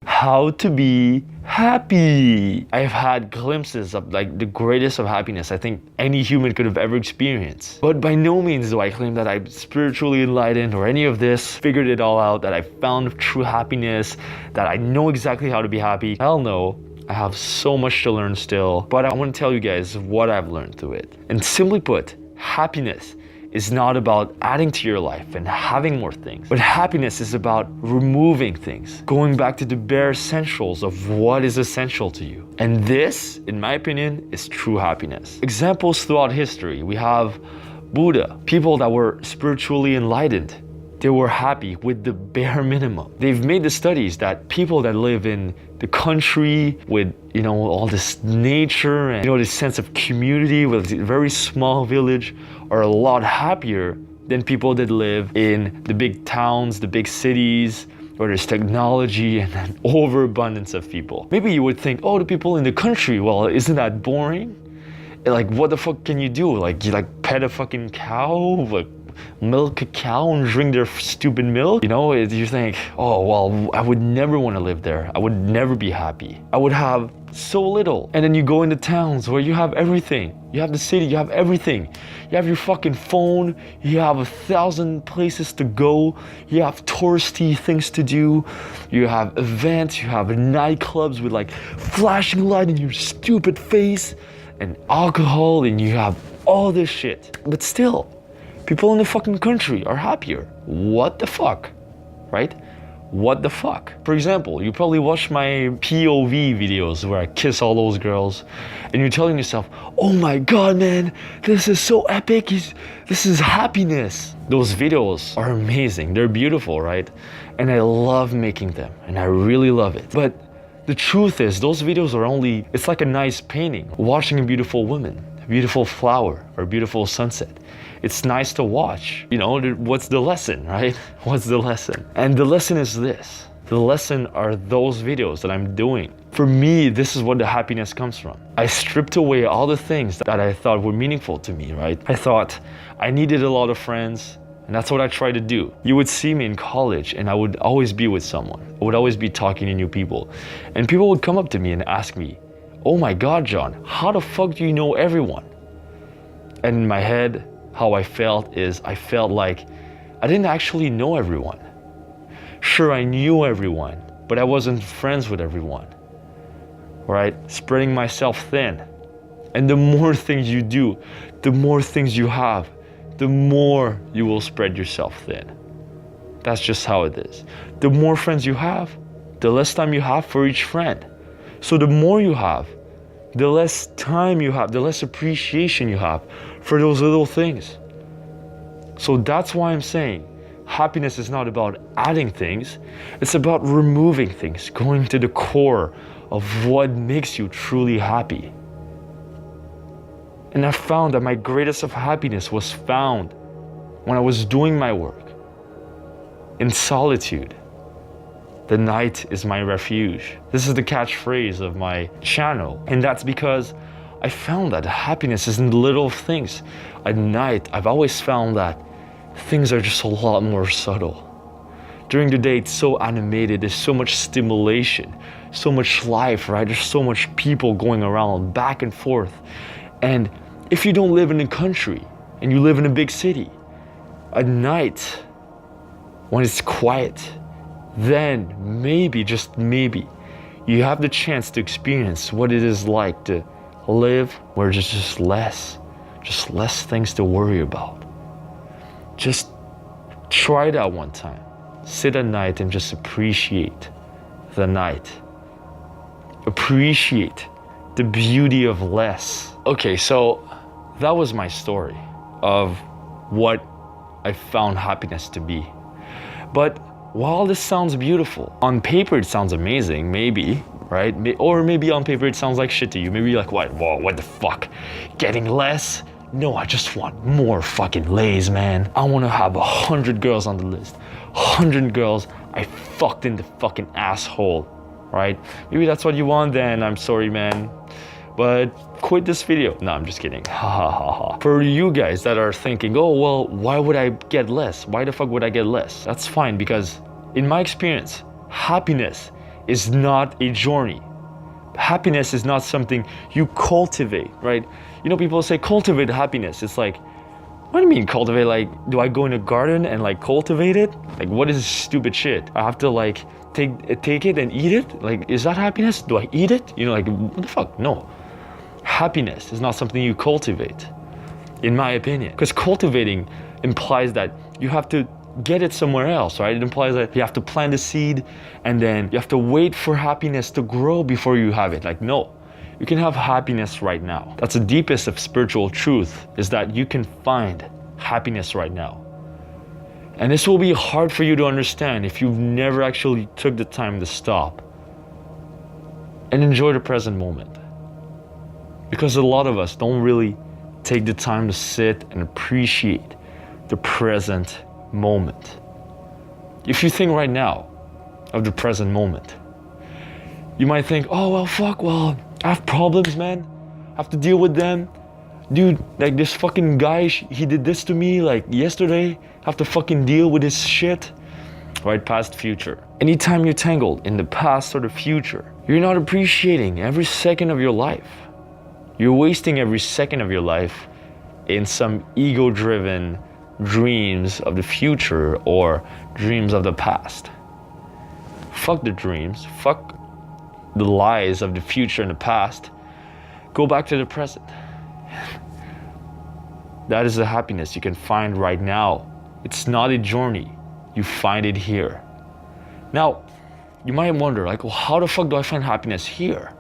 how to be happy. I've had glimpses of like the greatest of happiness I think any human could have ever experienced. But by no means do I claim that I'm spiritually enlightened or any of this, figured it all out, that I found true happiness, that I know exactly how to be happy. Hell no. I have so much to learn still, but I want to tell you guys what I've learned through it. And simply put, happiness is not about adding to your life and having more things, but happiness is about removing things, going back to the bare essentials of what is essential to you. And this, in my opinion, is true happiness. Examples throughout history, we have Buddha, people that were spiritually enlightened. They were happy with the bare minimum. They've made the studies that people that live in the country with, all this nature and, this sense of community with a very small village are a lot happier than people that live in the big towns, the big cities, where there's technology and an overabundance of people. Maybe you would think, oh, the people in the country, well, isn't that boring? Like, what the fuck can you do? Like, you pet a fucking cow? Like, milk a cow and drink their stupid milk? You think, oh, well, I would never want to live there. I would never be happy. I would have so little. And then you go into towns where you have everything. You have the city, you have everything. You have your fucking phone, you have 1,000 places to go, you have touristy things to do, you have events, you have nightclubs with like flashing light in your stupid face, and alcohol, and you have all this shit. But still, people in the fucking country are happier. What the fuck, right? What the fuck? For example, you probably watch my POV videos where I kiss all those girls and you're telling yourself, oh my god, man, this is so epic, this is happiness. Those videos are amazing, they're beautiful, right? And I love making them and I really love it. But the truth is, those videos are it's like a nice painting, watching a beautiful woman, a beautiful flower, or a beautiful sunset. It's nice to watch. What's the lesson, right? What's the lesson? And the lesson is this. The lesson are those videos that I'm doing. For me, this is what the happiness comes from. I stripped away all the things that I thought were meaningful to me, right? I thought I needed a lot of friends, and that's what I tried to do. You would see me in college, and I would always be with someone. I would always be talking to new people. And people would come up to me and ask me, oh my god, John, how the fuck do you know everyone? And in my head, how I felt is I felt like I didn't actually know everyone. Sure, I knew everyone, but I wasn't friends with everyone, right? Spreading myself thin. And the more things you do, the more things you have, the more you will spread yourself thin. That's just how it is. The more friends you have, the less time you have for each friend. So the more you have, the less time you have, the less appreciation you have for those little things. So that's why I'm saying happiness is not about adding things, it's about removing things, going to the core of what makes you truly happy. And I found that my greatest of happiness was found when I was doing my work in solitude. The night is my refuge. This is the catchphrase of my channel. And that's because I found that happiness is in the little things. At night, I've always found that things are just a lot more subtle. During the day, it's so animated, there's so much stimulation, so much life, right? There's so much people going around back and forth. And if you don't live in the country and you live in a big city, at night, when it's quiet, then maybe, just maybe, you have the chance to experience what it is like to live where there's just less things to worry about. Just try that one time. Sit at night and just appreciate the night. Appreciate the beauty of less. Okay, so that was my story of what I found happiness to be. But while this sounds beautiful, on paper it sounds amazing, maybe, right? Or maybe on paper it sounds like shit to you. Maybe you're like, what the fuck? Getting less? No, I just want more fucking lays, man. I want to have 100 girls on the list. 100 girls I fucked in the fucking asshole, right? Maybe that's what you want, then I'm sorry, man. But quit this video. No, I'm just kidding. Ha ha ha ha. For you guys that are thinking, oh, well, why would I get less? Why the fuck would I get less? That's fine, because in my experience, happiness is not a journey. Happiness is not something you cultivate, right? You know, people say cultivate happiness. It's like, what do you mean cultivate? Like, do I go in a garden and like cultivate it? Like, what is this stupid shit? I have to like take it and eat it? Like, is that happiness? Do I eat it? You know, like, what the fuck? No. Happiness is not something you cultivate, in my opinion. Because cultivating implies that you have to get it somewhere else, right? It implies that you have to plant a seed and then you have to wait for happiness to grow before you have it. Like, no, you can have happiness right now. That's the deepest of spiritual truth, is that you can find happiness right now. And this will be hard for you to understand if you've never actually took the time to stop and enjoy the present moment. Because a lot of us don't really take the time to sit and appreciate the present moment. If you think right now of the present moment, you might think, oh, well, fuck, well, I have problems, man. I have to deal with them. Dude, like this fucking guy, he did this to me like yesterday. I have to fucking deal with his shit. Right? Past, future. Anytime you're tangled in the past or the future, you're not appreciating every second of your life. You're wasting every second of your life in some ego-driven dreams of the future or dreams of the past. Fuck the dreams, fuck the lies of the future and the past. Go back to the present. That is the happiness you can find right now. It's not a journey, you find it here. Now, you might wonder, like, well, how the fuck do I find happiness here?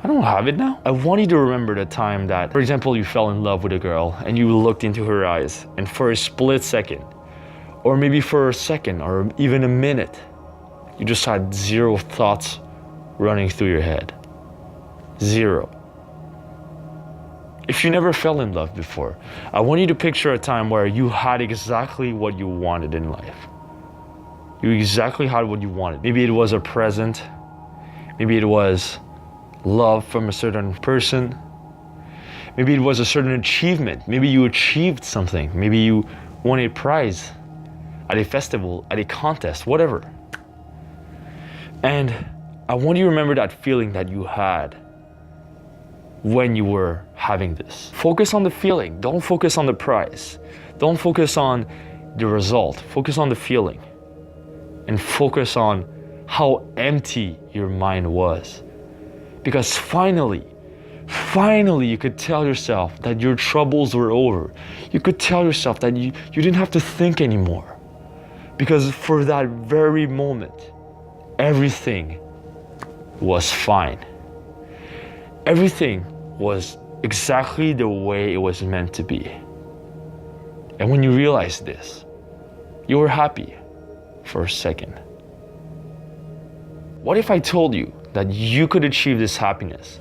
I don't have it now. I want you to remember the time that, for example, you fell in love with a girl and you looked into her eyes, and for a split second, or maybe for a second, or even a minute, you just had zero thoughts running through your head. Zero. If you never fell in love before, I want you to picture a time where you had exactly what you wanted in life. You exactly had what you wanted. Maybe it was a present. Maybe it was love from a certain person. Maybe it was a certain achievement. Maybe you achieved something. Maybe you won a prize at a festival, at a contest, whatever. And I want you to remember that feeling that you had when you were having this. Focus on the feeling. Don't focus on the prize. Don't focus on the result. Focus on the feeling. And focus on how empty your mind was. Because finally, you could tell yourself that your troubles were over. You could tell yourself that you didn't have to think anymore. Because for that very moment, everything was fine. Everything was exactly the way it was meant to be. And when you realized this, you were happy for a second. What if I told you that you could achieve this happiness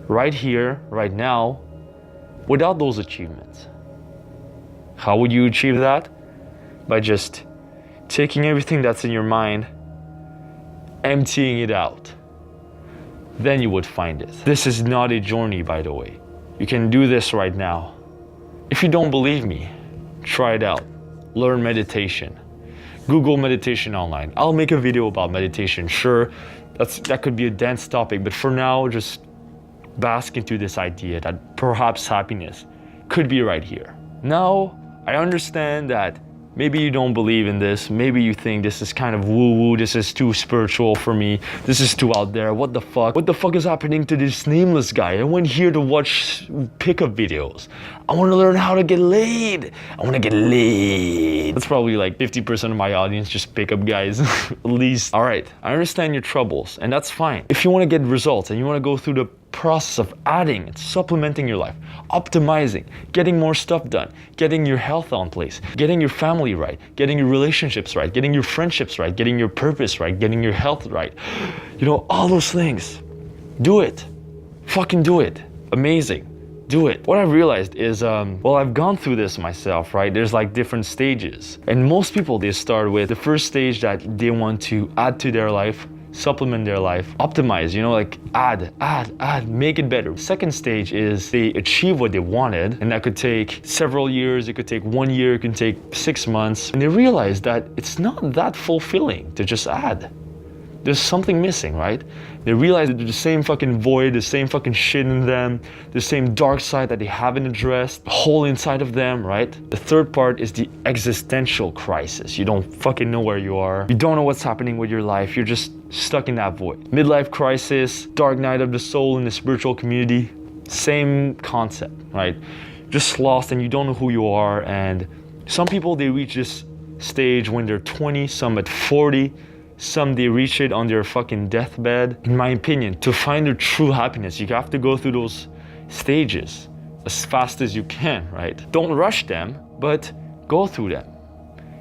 right here, right now, without those achievements? How would you achieve that? By just taking everything that's in your mind, emptying it out. Then you would find it. This is not a journey, by the way. You can do this right now. If you don't believe me, try it out. Learn meditation. Google meditation online. I'll make a video about meditation. Sure, that could be a dense topic, but for now, just bask into this idea that perhaps happiness could be right here. Now, I understand that maybe you don't believe in this. Maybe you think this is kind of woo-woo. This is too spiritual for me. This is too out there. What the fuck? What the fuck is happening to this nameless guy? I went here to watch pickup videos. I want to learn how to get laid. I want to get laid. That's probably like 50% of my audience, just pickup guys, at least. All right, I understand your troubles, and that's fine. If you want to get results and you want to go through the process of adding and supplementing your life, optimizing, getting more stuff done, getting your health on place, getting your family right, getting your relationships right, getting your friendships right, getting your purpose right, getting your health right, you know, all those things. Do it. Fucking do it. Amazing. Do it. What I've realized is, well, I've gone through this myself, right? There's like different stages. And most people, they start with the first stage that they want to add to their life, supplement their life, optimize, you know, like add, make it better. Second stage is they achieve what they wanted, and that could take several years, it could take 1 year, it could take 6 months. And they realize that it's not that fulfilling to just add. there's something missing, right? They realize that there's the same fucking void, the same fucking shit in them, the same dark side that they haven't addressed, the hole inside of them, right? The third part is the existential crisis. You don't fucking know where you are. You don't know what's happening with your life. You're just stuck in that void. Midlife crisis, dark night of the soul in the spiritual community, same concept, right? Just lost and you don't know who you are. And some people, they reach this stage when they're 20, some at 40, some they reach it on their fucking deathbed. In my opinion, to find their true happiness, you have to go through those stages as fast as you can, right? Don't rush them, but go through them.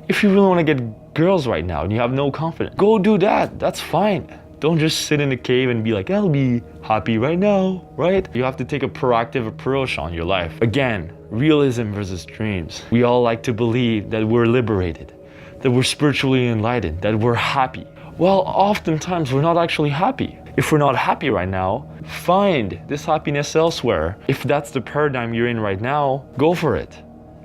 If you really want to get girls right now and you have no confidence, go do that. That's fine. Don't just sit in a cave and be like, I'll be happy right now, right? You have to take a proactive approach on your life. Again, realism versus dreams. We all like to believe that we're liberated, that we're spiritually enlightened, that we're happy. Well, oftentimes we're not actually happy. If we're not happy right now, find this happiness elsewhere. If that's the paradigm you're in right now, go for it.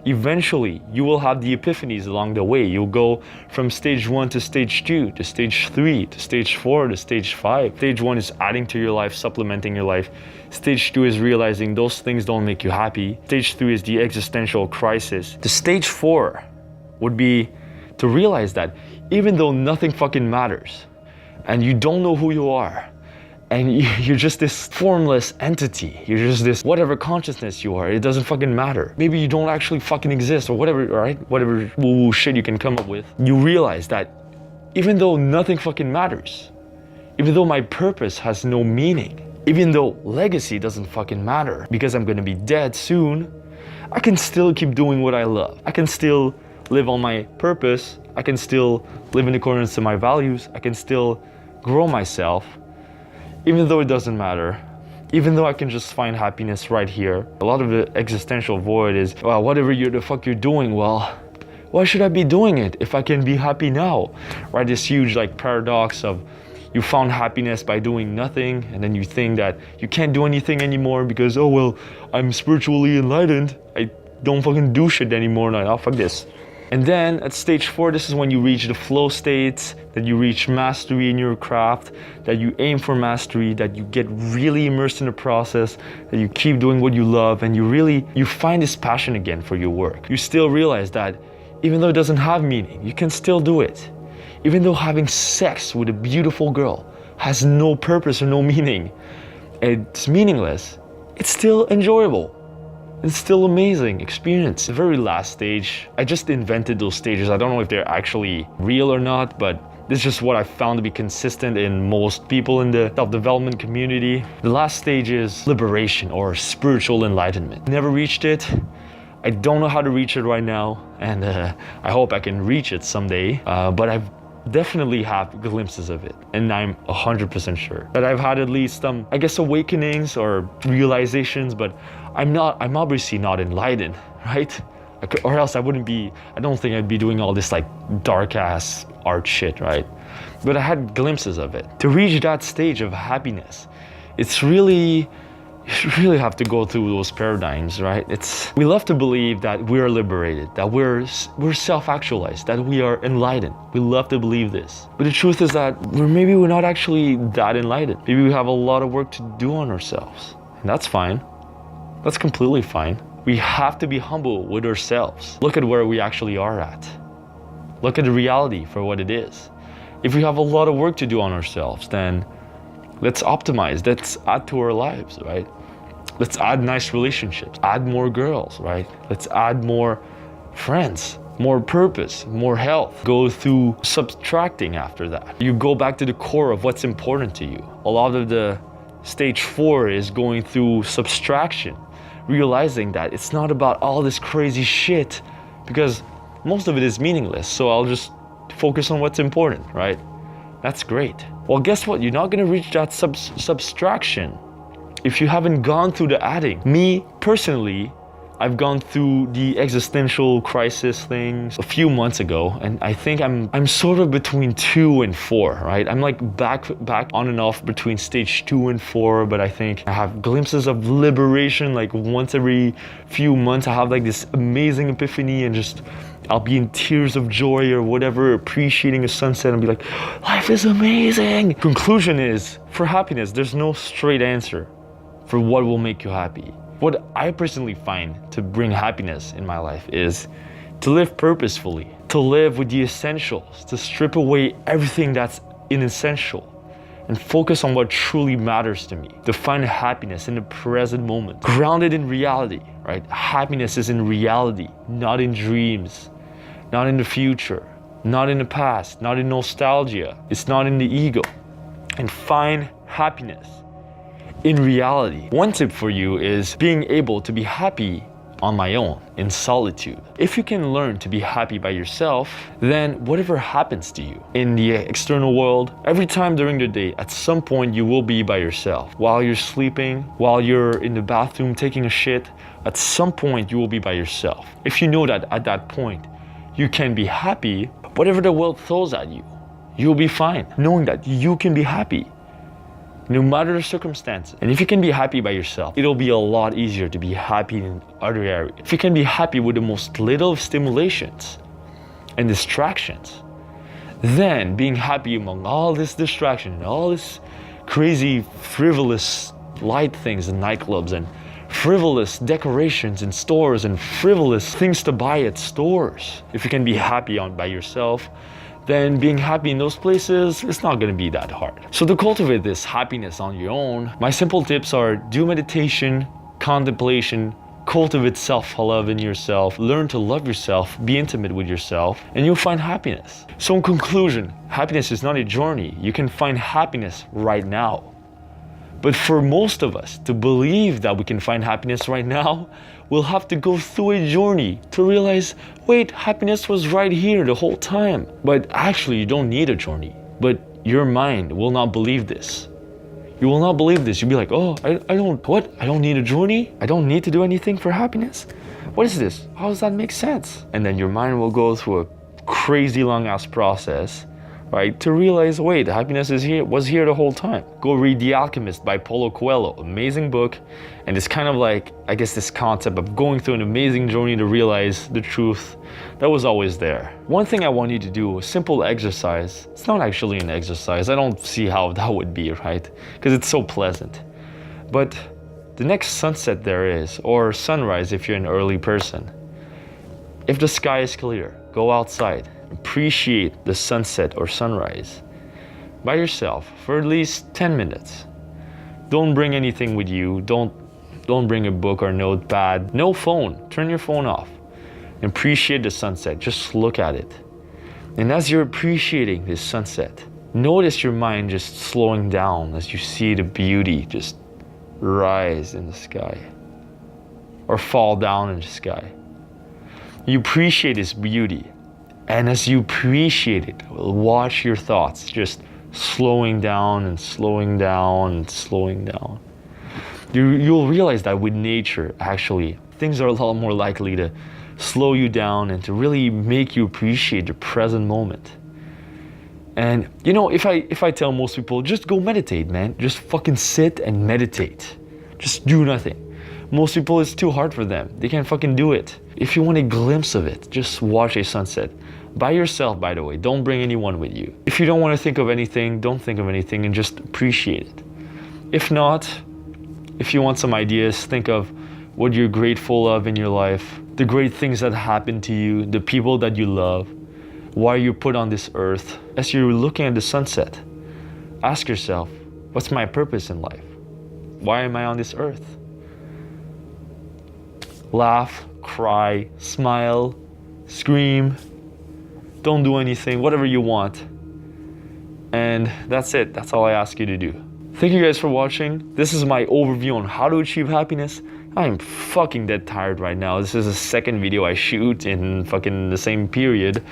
Eventually, you will have the epiphanies along the way. You'll go from stage 1 to stage 2, to stage 3, to stage 4, to stage 5. Stage 1 is adding to your life, supplementing your life. Stage 2 is realizing those things don't make you happy. Stage 3 is the existential crisis. The stage 4 would be to realize that even though nothing fucking matters, and you don't know who you are, and you're just this formless entity, you're just this whatever consciousness you are, it doesn't fucking matter. Maybe you don't actually fucking exist or whatever, right? Whatever woo-woo shit you can come up with. You realize that even though nothing fucking matters, even though my purpose has no meaning, even though legacy doesn't fucking matter because I'm gonna be dead soon, I can still keep doing what I love. I can still live on my purpose. I can still live in accordance to my values. I can still grow myself. Even though it doesn't matter, even though I can just find happiness right here. A lot of the existential void is, well, whatever the fuck you're doing, well, why should I be doing it if I can be happy now? Right, this huge like paradox of you found happiness by doing nothing, and then you think that you can't do anything anymore because, oh, well, I'm spiritually enlightened. I don't fucking do shit anymore, and oh, fuck this. And then at stage 4, this is when you reach the flow states, that you reach mastery in your craft, that you aim for mastery, that you get really immersed in the process, that you keep doing what you love, and you find this passion again for your work. You still realize that even though it doesn't have meaning, you can still do it. Even though having sex with a beautiful girl has no purpose or no meaning, it's meaningless, it's still enjoyable. It's still amazing experience. The very last stage, I just invented those stages. I don't know if they're actually real or not, but this is just what I found to be consistent in most people in the self-development community. The last stage is liberation or spiritual enlightenment. Never reached it. I don't know how to reach it right now, and I hope I can reach it someday, but I've definitely have glimpses of it, and I'm 100% sure that I've had at least some, I guess, awakenings or realizations, but I'm obviously not enlightened, right? Or else I don't think I'd be doing all this like dark ass art shit, right? But I had glimpses of it. To reach that stage of happiness, you really have to go through those paradigms, right? We love to believe that we're liberated, that we're self-actualized, that we are enlightened. We love to believe this. But the truth is that maybe we're not actually that enlightened. Maybe we have a lot of work to do on ourselves. And that's fine. That's completely fine. We have to be humble with ourselves. Look at where we actually are at. Look at the reality for what it is. If we have a lot of work to do on ourselves, then let's optimize, let's add to our lives, right? Let's add nice relationships, add more girls, right? Let's add more friends, more purpose, more health. Go through subtracting after that. You go back to the core of what's important to you. A lot of the stage 4 is going through subtraction, realizing that it's not about all this crazy shit because most of it is meaningless. So I'll just focus on what's important, right? That's great. Well, guess what? You're not gonna reach that subtraction if you haven't gone through the adding. Me, personally, I've gone through the existential crisis things a few months ago, and I think I'm sort of between 2 and 4, right? I'm like back on and off between stage 2 and 4, but I think I have glimpses of liberation like once every few months. I have like this amazing epiphany and just I'll be in tears of joy or whatever, appreciating a sunset and be like, life is amazing. Conclusion is, for happiness, there's no straight answer for what will make you happy. What I personally find to bring happiness in my life is to live purposefully, to live with the essentials, to strip away everything that's inessential and focus on what truly matters to me, to find happiness in the present moment, grounded in reality, right? Happiness is in reality, not in dreams, not in the future, not in the past, not in nostalgia. It's not in the ego. And find happiness in reality. One tip for you is being able to be happy on my own, in solitude. If you can learn to be happy by yourself, then whatever happens to you in the external world, every time during the day, at some point you will be by yourself. While you're sleeping, while you're in the bathroom taking a shit, at some point you will be by yourself. If you know that at that point you can be happy, whatever the world throws at you, you'll be fine, knowing that you can be happy no matter the circumstances. And if you can be happy by yourself, it'll be a lot easier to be happy in other areas. If you can be happy with the most little of stimulations and distractions, then being happy among all this distraction and all this crazy frivolous light things in nightclubs and frivolous decorations in stores and frivolous things to buy at stores. If you can be happy by yourself, then being happy in those places, it's not gonna be that hard. So to cultivate this happiness on your own, my simple tips are do meditation, contemplation, cultivate self-love in yourself, learn to love yourself, be intimate with yourself, and you'll find happiness. So in conclusion, happiness is not a journey. You can find happiness right now. But for most of us to believe that we can find happiness right now, we'll have to go through a journey to realize, wait, happiness was right here the whole time. But actually, you don't need a journey. But your mind will not believe this. You will not believe this. You'll be like, oh, I don't need a journey? I don't need to do anything for happiness? What is this? How does that make sense? And then your mind will go through a crazy long ass process, right, to realize, wait, happiness was here the whole time. Go read The Alchemist by Paulo Coelho, amazing book. And it's kind of like, I guess, this concept of going through an amazing journey to realize the truth that was always there. One thing I want you to do, a simple exercise. It's not actually an exercise. I don't see how that would be, right? Because it's so pleasant. But the next sunset there is, or sunrise if you're an early person, if the sky is clear, go outside. Appreciate the sunset or sunrise by yourself for at least 10 minutes. Don't bring anything with you. Don't bring a book or notepad. No phone. Turn your phone off. Appreciate the sunset. Just look at it. And as you're appreciating this sunset, notice your mind just slowing down as you see the beauty just rise in the sky or fall down in the sky. You appreciate this beauty. And as you appreciate it, watch your thoughts just slowing down and slowing down and slowing down. You'll realize that with nature, actually, things are a lot more likely to slow you down and to really make you appreciate the present moment. And you know, if I tell most people, just go meditate, man. Just fucking sit and meditate. Just do nothing. Most people, it's too hard for them. They can't fucking do it. If you want a glimpse of it, just watch a sunset. By yourself, by the way. Don't bring anyone with you. If you don't want to think of anything, don't think of anything and just appreciate it. If not, if you want some ideas, think of what you're grateful of in your life, the great things that happen to you, the people that you love, why you're put on this earth. As you're looking at the sunset, ask yourself, what's my purpose in life? Why am I on this earth? Laugh, cry, smile, scream, don't do anything, whatever you want. And that's it. That's all I ask you to do. Thank you guys for watching. This is my overview on how to achieve happiness. I'm fucking dead tired right now. This is the second video I shoot in fucking the same period.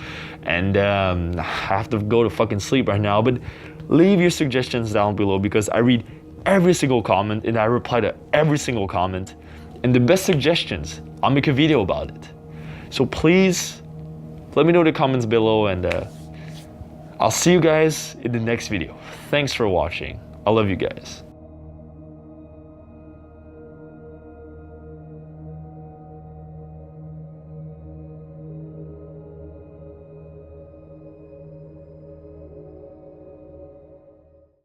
And I have to go to fucking sleep right now. But leave your suggestions down below because I read every single comment and I reply to every single comment. And the best suggestions, I'll make a video about it. So please, let me know in the comments below and I'll see you guys in the next video. Thanks for watching. I love you guys.